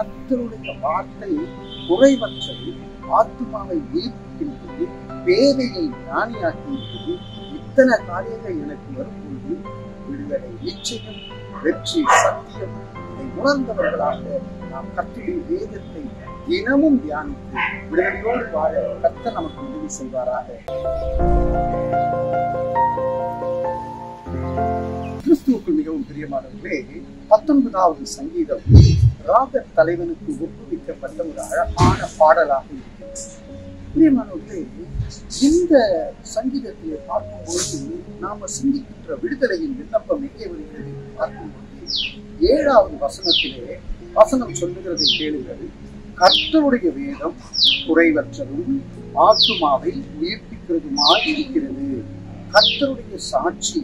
கர்த்தருடைய வார்த்தை குறைவற்றது, ஆத்துமாவை உயிர்ப்பிக்கின்றது, பேதையை ஞானியாக்கின்றது. இத்தனை காரியங்கள் எனக்கு வரும்பொழுது விடுதலை நிச்சயம், வெற்றி சத்தியம். இதை உணர்ந்தவர்களாக நாம் கர்த்தருடைய வேதத்தை தினமும் தியானித்து விடுதலையோடு வாழ கர்த்தர் நமக்கு உதவி செய்வாராக. கிறிஸ்துவுக்குள் மிகவும் பிரியமானவர்களே, 19வது சங்கீதம் ராக தலைவனுக்கு ஒப்புவிக்கப்பட்ட ஒரு அழகான பாடலாக இருக்கிறது. பிரியமானவர்களே, இந்த சங்கீதத்திலே பார்க்கும்போது நாம சிந்திக்கின்ற விடுதலையின் விண்ணப்பம் எங்கே வருகிறது பார்க்கும்போது 7வது வசனத்திலே வசனம் சொல்லுகிறதை கேளுங்கள். கர்த்தருடைய வேதம் குறைவற்றதும் ஆத்துமாவை உயிர்ப்பிக்கிறதுமாய் இருக்கிறது. கர்த்தருடைய சாட்சி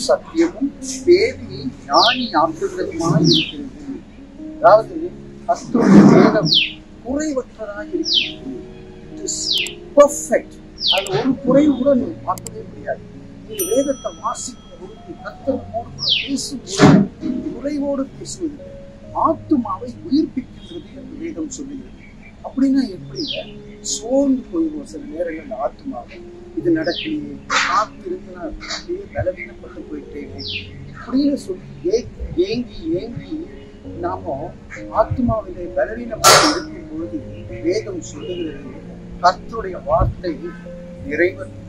சத்தியமும் பேதையை ஞானி ஆக்குகிறதுமாய் இருக்கிறது. அதாவது கர்த்தருடைய வேதம் குறைவற்றதாய் இருக்கிறது. It is perfect. அது ஒரு குறைவு கூட நீங்க பார்க்கவே முடியாது. நீங்க வேதத்தை வாசிக்கும் பொழுது கர்த்தரோடு கூட பேசும்போது குறைவோடு பேசுவது ஆத்துமாவை உயிர்ப்பிக்கின்றது என்று வேதம் சொல்லுகிறது. அப்படின்னா எப்படிங்க? சோர்ந்து போயிடுவோம் சில நேரங்கள் ஆத்துமாவை. இது நடக்கலையே, காத்திருந்து நான் அப்படியே பலவீனப்பட்டு போயிட்டேனே இப்படின்னு சொல்லி ஏங்கி ஏங்கி நாம ஆத்மாவிலே பலவீனப்பட்டு இருக்கும் பொழுது வேதம் சொல்லுகிறது கர்த்தருடைய வார்த்தை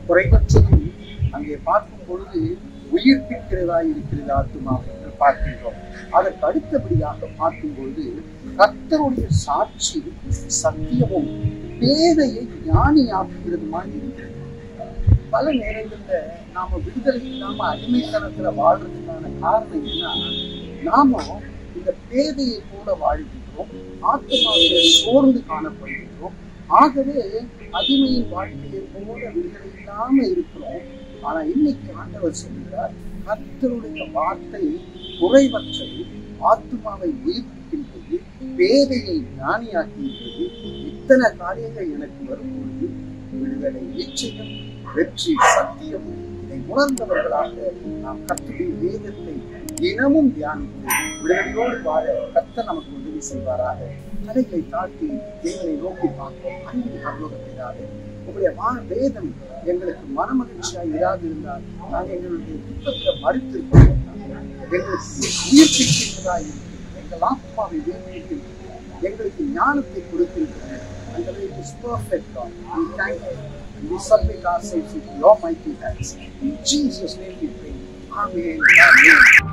குறைவற்றதும் அங்கே பார்க்கும் பொழுது உயிர்ப்பிக்கிறதா இருக்கிறது ஆத்மாவை என்று பார்க்கின்றோம். அதற்கு அடுத்தபடியாக பார்க்கும்பொழுது கர்த்தருடைய சாட்சி சத்தியமும் பேதையை ஞானியாக்குகிறதுமாய் இருக்கிறது. பல நேரங்கள்ல நாம விடுதலை இல்லாம அடிமைத்தனத்துல வாழ்றதுக்கான காரணம் என்ன? நாம இந்த பேதையை போல வாழ்கின்றோம், ஆத்மாவிலே சோர்ந்து காணப்படுகின்றோம். ஆகவே அடிமையின் வாழ்க்கையை போல விடுதலை இல்லாம இருக்கிறோம். ஆனா இன்னைக்கு ஆண்டவர் சொல்கிறார், கர்த்தருடைய வார்த்தை குறைவற்றது, ஆத்துமாவை உயிர்ப்பிக்கின்றது, பேதையை ஞானியாக்கின்றது. இத்தனை காரியங்கள் எனக்கு வரும்பொழுது விடுதலை நிச்சயம், வெற்றி சத்தியம். இதை உணர்ந்தவர்களாக நாம் கர்த்தருடைய வேதத்தை தினமும் தியானித்து விடுதலையோடு வாழ கர்த்தர் நமக்கு உதவி செய்வாராக. தலைகளை தாழ்த்தி தேவனை நோக்கி பார்ப்போம். அன்பு பரலோகத்தினாலே உங்களுடைய வேதம் எங்களுக்கு மனமகிழ்ச்சியாக இராது இருந்தால் நாங்கள் எங்களுடைய துக்கத்தில் மறுத்திருக்கிறோம். எங்களுக்கு உயிர்ப்பிக்கிறதா இருக்கிறது, எங்கள் ஆத்மாவை வேண்டியிருக்கிறது, எங்களுக்கு ஞானத்தை கொடுத்திருக்கிறது. And the way it is perfect, God. We thank you. And we submit ourselves into your mighty hands. In Jesus' name we pray. Amen. Amen.